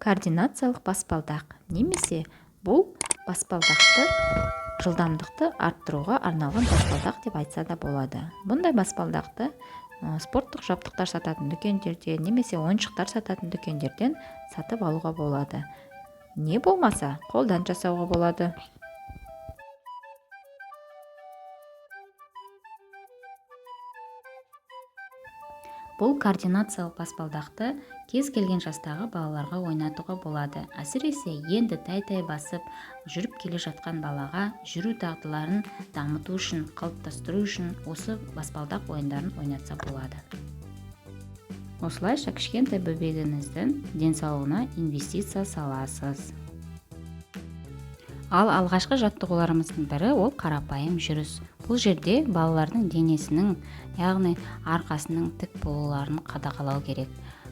координациялық баспалдақ немесе бұл баспалдақты жылдамдықты арттыруға арналған баспалдақ деп айтса да болады. Бұндай баспалдақты спорттық жабдықтар сататын дүкендерден немесе ойыншықтар сататын дүкендерден сатып алуға болады. Не болмаса, қолдан жасауға болады. Бұл координациялық баспалдақты кез келген жастағы балаларға ойнатуға болады. Әсіресе енді тай-тай басып жүріп келе жатқан балаға жүру дағдыларын дамыту үшін, қалыптастыру үшін осы баспалдақ ойындарын ойнатса болады. Осылайша кішкентай бөбегіңіздің денсаулығына инвестиция саласыз. Ал алғашқы жаттығуларымыздың бірі ол қарапайым жүріс. Бұл жерде балалардың денесінің, яғни арқасының тік болуларын қадағалау керек.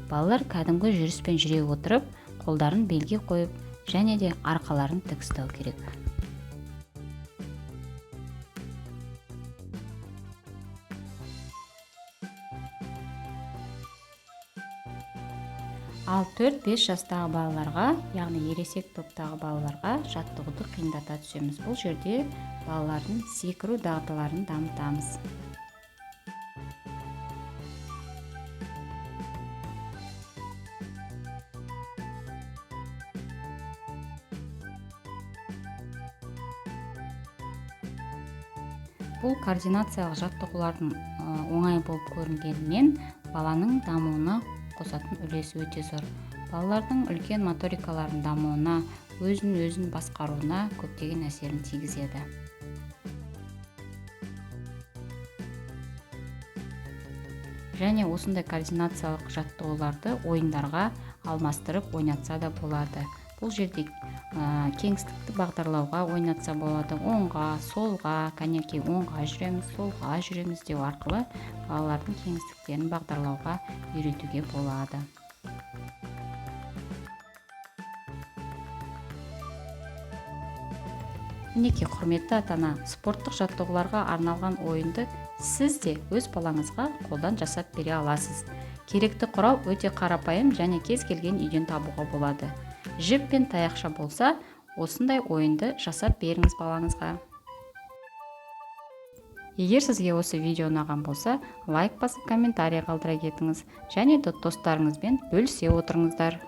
Балалар кәдімгі жүріспен жүре отырып, қолдарын белге қойып, және де арқаларын тік ұстау керек. Ал 4-5 жастағы балаларға, яғни ересек топтағы балаларға жаттығуды қиындата түсеміз. Бұл жерде балалардың секіру дағдыларын дамытамыз. Бұл координациялық жаттығулардың оңай болып көрінгенімен баланың дамуына қосатын үлесі өте зор. Балалардың үлкен моторикалардың дамуына, өзін басқаруына көптеген әсерін тигізеді. Және осындай координациялық жаттығуларды ойындарға алмастырып ойнатса да болады. Бұл жерде кеңістікті бағдарлауға ойнатса болады. Оңға, солға, кәнекей оңға жүреміз, солға жүреміз деу арқылы балалардың кеңістіктерін бағдарлауға үйретуге болады. Мінекей құрметті ата-ана, спорттық жаттығуларға арналған ойынды сіз де өз балаңызға қолдан жасап бере аласыз. Керекті құрал өте қарапайым және кез келген үйден табуға болады. Жіп пен таяқша болса, осындай ойынды жасап беріңіз балаңызға. Егер сізге осы видео ұнаған болса, лайк басып комментарий қалдыра кетіңіз және достарыңызбен бөлісе отырыңыздар.